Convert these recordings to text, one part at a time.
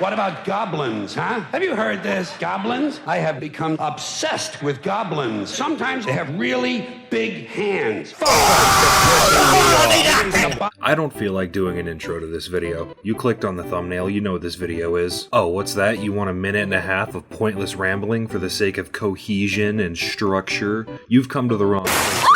What about goblins, huh? Have you heard this? Goblins? I have become obsessed with goblins. Sometimes they have really big hands. I don't feel like doing an intro to this video. You clicked on the thumbnail, you know what this video is. Oh, what's that? You want a minute and a half of pointless rambling for the sake of cohesion and structure? You've come to the wrong place.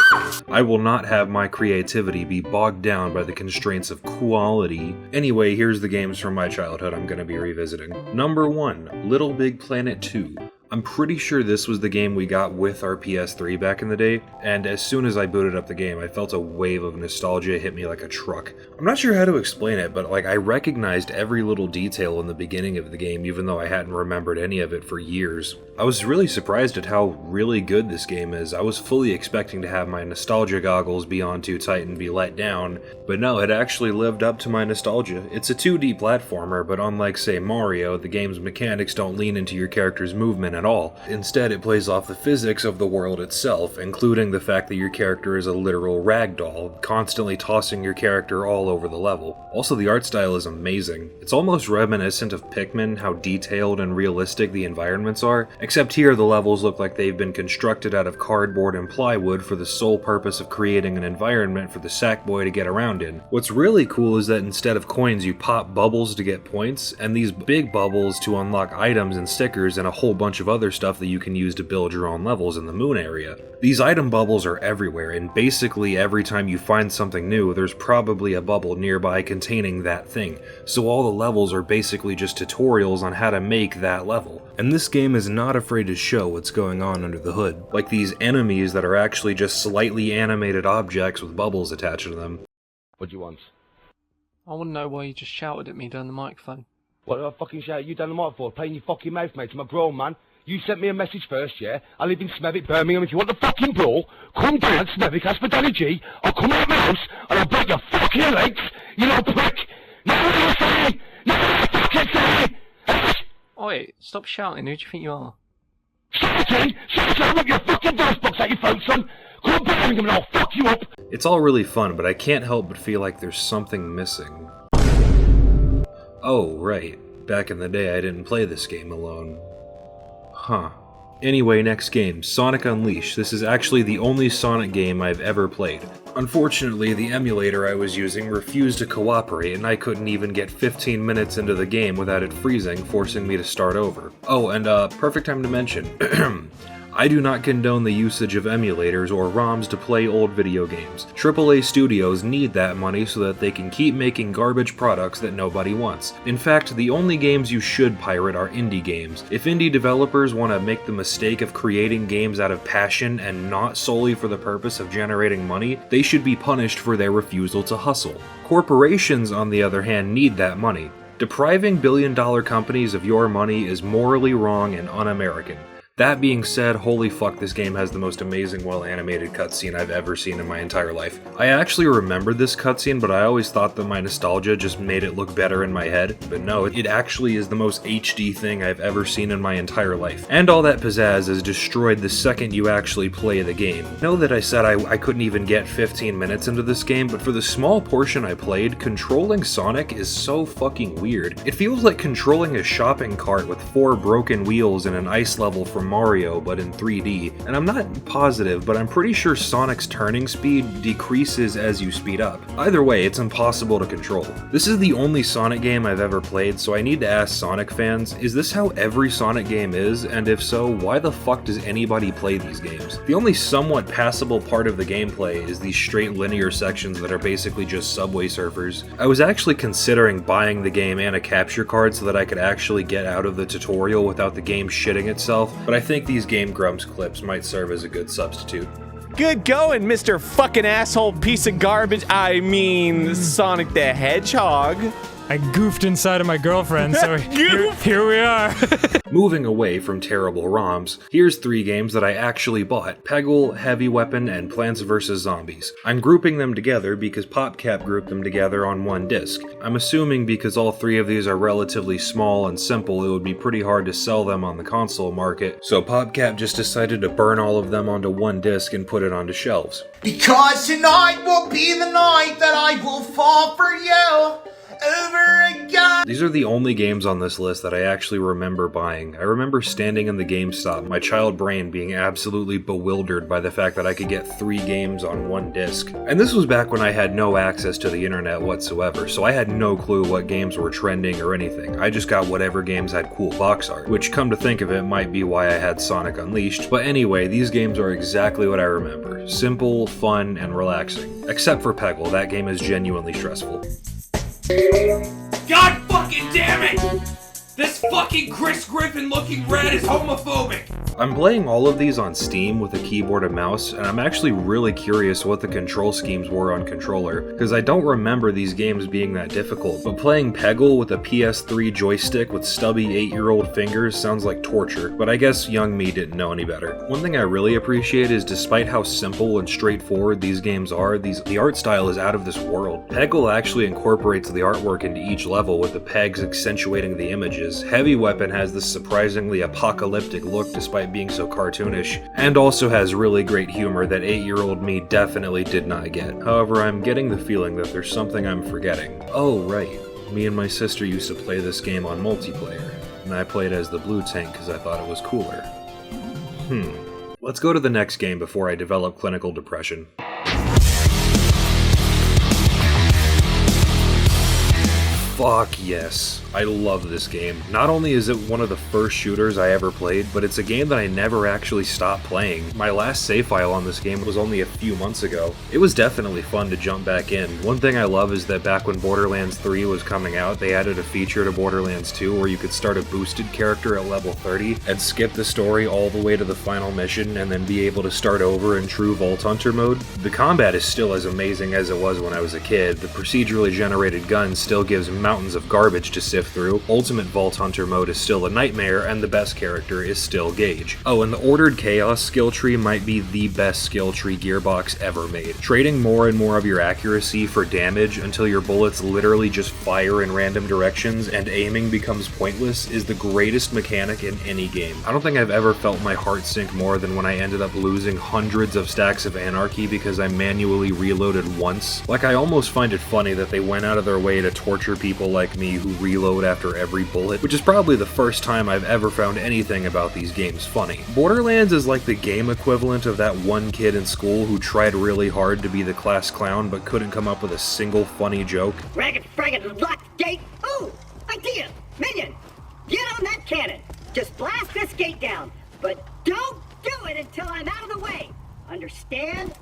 I will not have my creativity be bogged down by the constraints of quality. Anyway, here's the games from my childhood I'm going to be revisiting. Number 1, LittleBigPlanet 2. I'm pretty sure this was the game we got with our PS3 back in the day, and as soon as I booted up the game, I felt a wave of nostalgia hit me like a truck. I'm not sure how to explain it, but I recognized every little detail in the beginning of the game, even though I hadn't remembered any of it for years. I was really surprised at how really good this game is. I was fully expecting to have my nostalgia goggles be on too tight and be let down, but no, it actually lived up to my nostalgia. It's a 2D platformer, but unlike, say, Mario, the game's mechanics don't lean into your character's movement at all. Instead, it plays off the physics of the world itself, including the fact that your character is a literal ragdoll, constantly tossing your character all over the level. Also, the art style is amazing. It's almost reminiscent of Pikmin, how detailed and realistic the environments are, except here the levels look like they've been constructed out of cardboard and plywood for the sole purpose of creating an environment for the Sackboy to get around in. What's really cool is that instead of coins, you pop bubbles to get points, and these big bubbles to unlock items and stickers and a whole bunch of other stuff that you can use to build your own levels in the moon area. These item bubbles are everywhere, and basically every time you find something new, there's probably a bubble nearby containing that thing, so all the levels are basically just tutorials on how to make that level. And this game is not afraid to show what's going on under the hood, like these enemies that are actually just slightly animated objects with bubbles attached to them. What do you want? I want to know why you just shouted at me down the microphone. What did I fucking shout at you down the mic for? Playing your fucking mouth, mate. I'm a grown man. You sent me a message first, yeah? I live in Smethwick, Birmingham. If you want the fucking brawl, come down Smethwick, ask for Danny G. I'll come out my house and I'll break your fucking legs, you little prick. Now what do I say? Now what do I fucking say? Oi, stop shouting. Who do you think you are? Shouting? I'll rip your fucking voice box out your phone, son. Come to Birmingham and I'll fuck you up. It's all really fun, but I can't help but feel like there's something missing. Oh, right. Back in the day, I didn't play this game alone. Huh. Anyway, next game, Sonic Unleashed. This is actually the only Sonic game I've ever played. Unfortunately, the emulator I was using refused to cooperate, and I couldn't even get 15 minutes into the game without it freezing, forcing me to start over. Oh, and perfect time to mention, I do not condone the usage of emulators or ROMs to play old video games. AAA studios need that money so that they can keep making garbage products that nobody wants. In fact, the only games you should pirate are indie games. If indie developers want to make the mistake of creating games out of passion and not solely for the purpose of generating money, they should be punished for their refusal to hustle. Corporations, on the other hand, need that money. Depriving billion-dollar companies of your money is morally wrong and un-American. That being said, holy fuck, this game has the most amazing well-animated cutscene I've ever seen in my entire life. I actually remembered this cutscene, but I always thought that my nostalgia just made it look better in my head. But no, it actually is the most HD thing I've ever seen in my entire life. And all that pizzazz is destroyed the second you actually play the game. Know that I said I couldn't even get 15 minutes into this game, but for the small portion I played, controlling Sonic is so fucking weird. It feels like controlling a shopping cart with 4 broken wheels in an ice level from Mario, but in 3D, and I'm not positive, but I'm pretty sure Sonic's turning speed decreases as you speed up. Either way, it's impossible to control. This is the only Sonic game I've ever played, so I need to ask Sonic fans, is this how every Sonic game is, and if so, why the fuck does anybody play these games? The only somewhat passable part of the gameplay is these straight linear sections that are basically just Subway Surfers. I was actually considering buying the game and a capture card so that I could actually get out of the tutorial without the game shitting itself, but I think these Game Grumps clips might serve as a good substitute. Good going, Mr. fucking asshole piece of garbage. I mean, Sonic the Hedgehog. I goofed inside of my girlfriend, so here we are. Moving away from terrible ROMs, here's 3 games that I actually bought: Peggle, Heavy Weapon, and Plants vs. Zombies. I'm grouping them together because PopCap grouped them together on one disc. I'm assuming because all 3 of these are relatively small and simple, it would be pretty hard to sell them on the console market, so PopCap just decided to burn all of them onto one disc and put it onto shelves. Because tonight will be the night that I will fall for you. These are the only games on this list that I actually remember buying. I remember standing in the GameStop, my child brain being absolutely bewildered by the fact that I could get 3 games on one disc. And this was back when I had no access to the internet whatsoever, so I had no clue what games were trending or anything. I just got whatever games had cool box art, which come to think of it might be why I had Sonic Unleashed. But anyway, these games are exactly what I remember. Simple, fun, and relaxing. Except for Peggle, that game is genuinely stressful. God fucking damn it! This fucking Chris Griffin looking rat is homophobic! I'm playing all of these on Steam with a keyboard and mouse, and I'm actually really curious what the control schemes were on controller, because I don't remember these games being that difficult, but playing Peggle with a PS3 joystick with stubby 8-year-old fingers sounds like torture, but I guess young me didn't know any better. One thing I really appreciate is despite how simple and straightforward these games are, the art style is out of this world. Peggle actually incorporates the artwork into each level with the pegs accentuating the images. Heavy Weapon has this surprisingly apocalyptic look despite being so cartoonish, and also has really great humor that 8-year-old me definitely did not get. However, I'm getting the feeling that there's something I'm forgetting. Oh right, me and my sister used to play this game on multiplayer, and I played as the blue tank because I thought it was cooler. Let's go to the next game before I develop clinical depression. Fuck yes. I love this game. Not only is it one of the first shooters I ever played, but it's a game that I never actually stopped playing. My last save file on this game was only a few months ago. It was definitely fun to jump back in. One thing I love is that back when Borderlands 3 was coming out, they added a feature to Borderlands 2 where you could start a boosted character at level 30 and skip the story all the way to the final mission and then be able to start over in true Vault Hunter mode. The combat is still as amazing as it was when I was a kid. The procedurally generated gun still gives mountains of garbage to sift through. Ultimate Vault Hunter mode is still a nightmare, and the best character is still Gage. Oh, and the Ordered Chaos skill tree might be the best skill tree Gearbox ever made. Trading more and more of your accuracy for damage until your bullets literally just fire in random directions and aiming becomes pointless is the greatest mechanic in any game. I don't think I've ever felt my heart sink more than when I ended up losing hundreds of stacks of Anarchy because I manually reloaded once. Like, I almost find it funny that they went out of their way to torture people like me who reload after every bullet, which is probably the first time I've ever found anything about these games funny. Borderlands is like the game equivalent of that one kid in school who tried really hard to be the class clown but couldn't come up with a single funny joke. Ragged, fragged, lock, gate. Ooh, idea. Minion, get on that cannon. Just blast this gate down, but don't do it until I'm out of the way. Understand?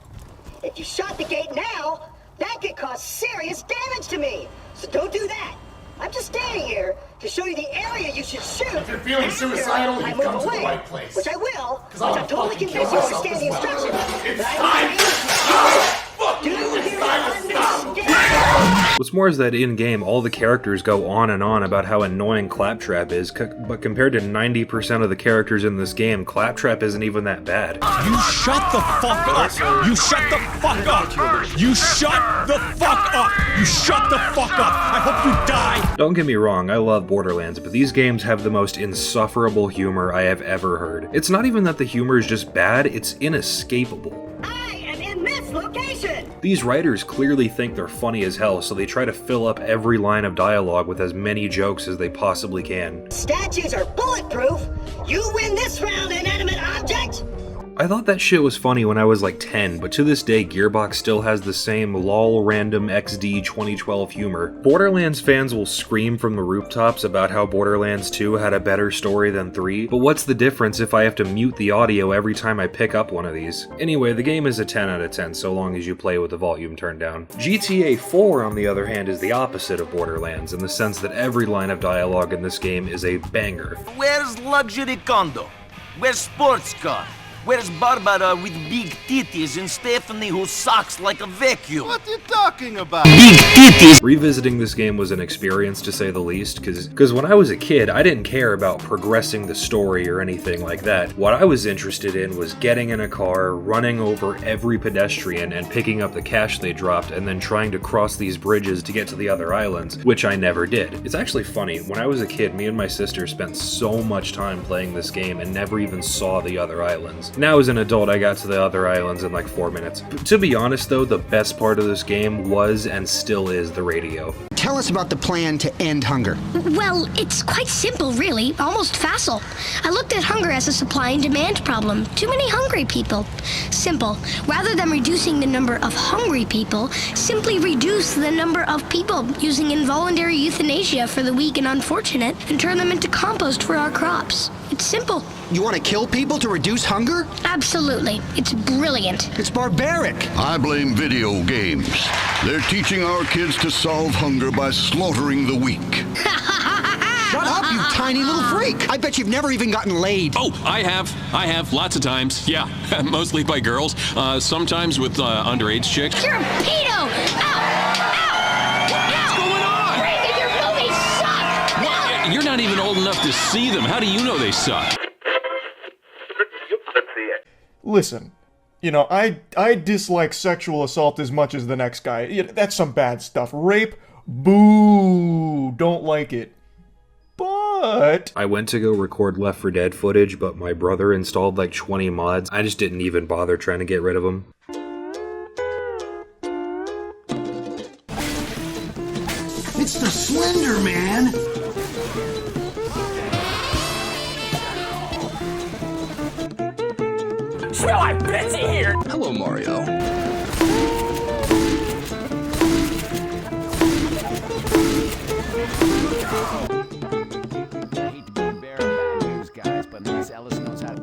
If you shot the gate now, that could cause serious damage to me. So don't do that. I'm just standing here to show you the area you should shoot. If you're feeling suicidal, you've come to the right place. Which I will, which I'm totally convinced you understand the instructions. It's time. Do you understand? What's more is that in-game, all the characters go on and on about how annoying Claptrap is, but compared to 90% of the characters in this game, Claptrap isn't even that bad. You shut the fuck up! You shut the fuck up! You shut the fuck up! You shut the fuck up! I hope you die! Don't get me wrong, I love Borderlands, but these games have the most insufferable humor I have ever heard. It's not even that the humor is just bad, it's inescapable. Location. These writers clearly think they're funny as hell, so they try to fill up every line of dialogue with as many jokes as they possibly can. Statues are bulletproof. You win this round, inanimate object. I thought that shit was funny when I was like 10, but to this day Gearbox still has the same lol random XD 2012 humor. Borderlands fans will scream from the rooftops about how Borderlands 2 had a better story than 3, but what's the difference if I have to mute the audio every time I pick up one of these? Anyway, the game is a 10 out of 10 so long as you play with the volume turned down. GTA 4, on the other hand, is the opposite of Borderlands in the sense that every line of dialogue in this game is a banger. Where's luxury condo? Where's sports car? Where's Barbara with big titties and Stephanie who sucks like a vacuum? What are you talking about? Big titties! Revisiting this game was an experience to say the least, because when I was a kid, I didn't care about progressing the story or anything like that. What I was interested in was getting in a car, running over every pedestrian and picking up the cash they dropped and then trying to cross these bridges to get to the other islands, which I never did. It's actually funny, when I was a kid, me and my sister spent so much time playing this game and never even saw the other islands. Now as an adult, I got to the other islands in like 4 minutes. But to be honest though, the best part of this game was and still is the radio. Tell us about the plan to end hunger. Well, it's quite simple, really. Almost facile. I looked at hunger as a supply and demand problem. Too many hungry people. Simple. Rather than reducing the number of hungry people, simply reduce the number of people using involuntary euthanasia for the weak and unfortunate and turn them into compost for our crops. It's simple. You want to kill people to reduce hunger? Absolutely. It's brilliant. It's barbaric. I blame video games. They're teaching our kids to solve hunger by slaughtering the weak. Shut up, you tiny little freak. I bet you've never even gotten laid. Oh, I have lots of times. Yeah, mostly by girls. Sometimes with underage chicks. You're a pedo! Ow! What's going on? Brandon, your movies suck! No! You're not even old enough to see them. How do you know they suck? Listen, you know, I dislike sexual assault as much as the next guy. That's some bad stuff. Rape, boo, don't like it. But I went to go record Left 4 Dead footage, but my brother installed like 20 mods. I just didn't even bother trying to get rid of them. It's the Slender Man! Smell like Betsy here! Hello, Mario.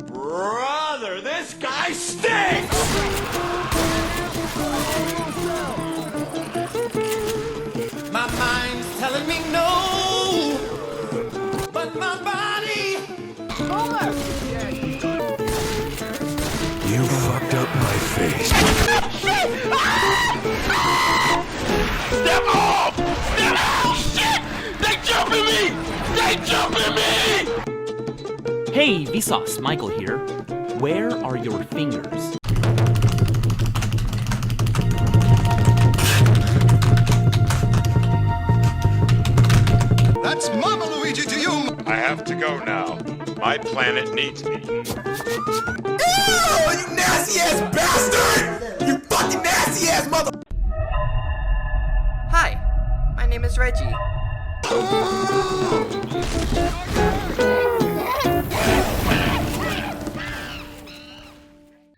Brother, this guy stinks! My mind's telling me no, but my body... You fucked up my face. Shit! Ah! Step off! Step off! Shit! They jumping me! They jumping me! Hey, Vsauce, Michael here. Where are your fingers? That's Mama Luigi to you! I have to go now. My planet needs me. Ew, you nasty ass bastard! You fucking nasty ass mother... Hi, my name is Reggie.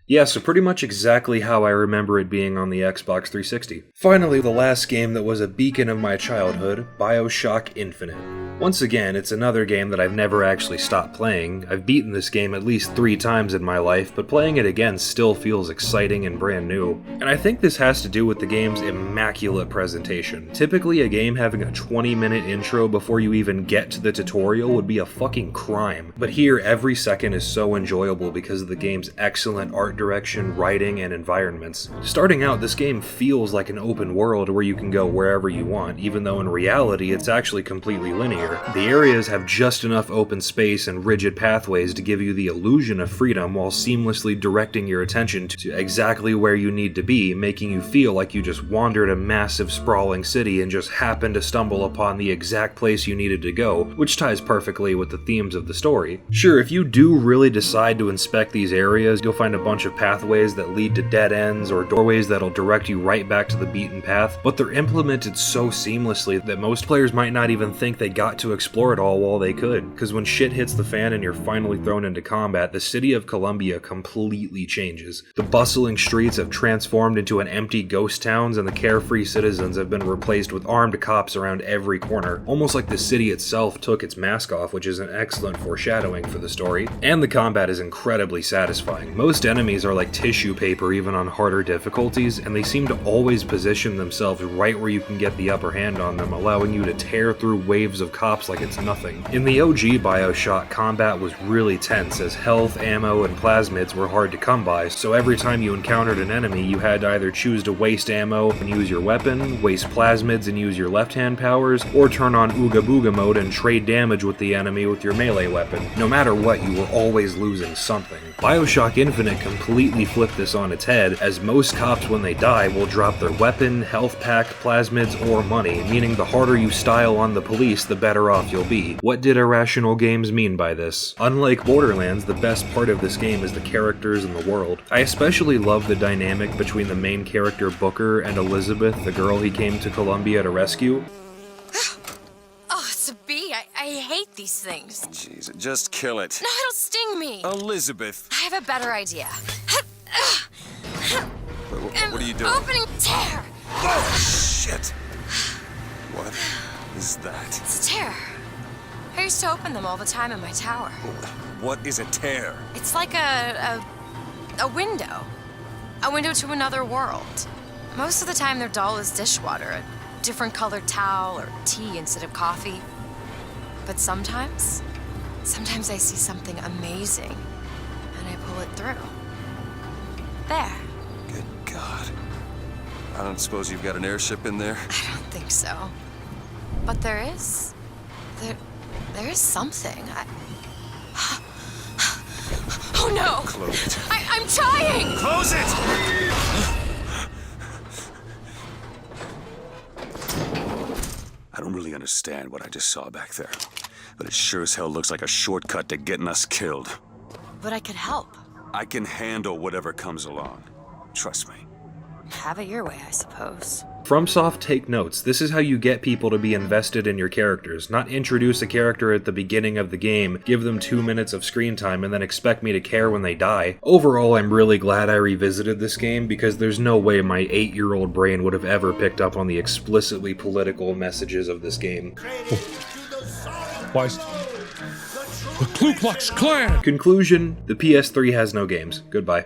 Yeah, so pretty much exactly how I remember it being on the Xbox 360. Finally, the last game that was a beacon of my childhood, BioShock Infinite. Once again, it's another game that I've never actually stopped playing. I've beaten this game at least 3 times in my life, but playing it again still feels exciting and brand new. And I think this has to do with the game's immaculate presentation. Typically, a game having a 20-minute intro before you even get to the tutorial would be a fucking crime. But here, every second is so enjoyable because of the game's excellent art direction, writing, and environments. Starting out, this game feels like an open world where you can go wherever you want, even though in reality it's actually completely linear. The areas have just enough open space and rigid pathways to give you the illusion of freedom while seamlessly directing your attention to exactly where you need to be, making you feel like you just wandered a massive sprawling city and just happened to stumble upon the exact place you needed to go, which ties perfectly with the themes of the story. Sure, if you do really decide to inspect these areas, you'll find a bunch of pathways that lead to dead ends or doorways that'll direct you right back to the beaten path, but they're implemented so seamlessly that most players might not even think they got to explore it all while they could, because when shit hits the fan and you're finally thrown into combat, the city of Columbia completely changes. The bustling streets have transformed into an empty ghost towns, and the carefree citizens have been replaced with armed cops around every corner, almost like the city itself took its mask off, which is an excellent foreshadowing for the story. And the combat is incredibly satisfying. Most enemies are like tissue paper even on harder difficulties, and they seem to always position themselves right where you can get the upper hand on them, allowing you to tear through waves of cops like it's nothing. In the OG BioShock, combat was really tense as health, ammo, and plasmids were hard to come by, so every time you encountered an enemy you had to either choose to waste ammo and use your weapon, waste plasmids and use your left-hand powers, or turn on Ooga Booga mode and trade damage with the enemy with your melee weapon. No matter what, you were always losing something. BioShock Infinite completely flipped this on its head, as most cops when they die will drop their weapon, health pack, plasmids, or money, meaning the harder you style on the police, the better off you'll be. What did Irrational Games mean by this? Unlike Borderlands, the best part of this game is the characters and the world. I especially love the dynamic between the main character Booker and Elizabeth, the girl he came to Columbia to rescue. hate these things. Jeez, just kill it. No, it'll sting me. Elizabeth. I have a better idea. What are you doing? Opening tear. Oh, shit. What is that? It's a tear. I used to open them all the time in my tower. What is a tear? It's like a window. A window to another world. Most of the time they're dull as dishwater, a different colored towel or tea instead of coffee. But sometimes I see something amazing and I pull it through. There. Good God. I don't suppose you've got an airship in there? I don't think so. But there is. There is something. Oh no! Close it. I'm trying! Close it! I don't really understand what I just saw back there, but it sure as hell looks like a shortcut to getting us killed. But I could help. I can handle whatever comes along. Trust me. Have it your way, I suppose. FromSoft, take notes. This is how you get people to be invested in your characters, not introduce a character at the beginning of the game, give them 2 minutes of screen time, and then expect me to care when they die. Overall, I'm really glad I revisited this game, because there's no way my 8-year-old brain would have ever picked up on the explicitly political messages of this game. Why is... The Ku Klux Klan! Conclusion, the PS3 has no games. Goodbye.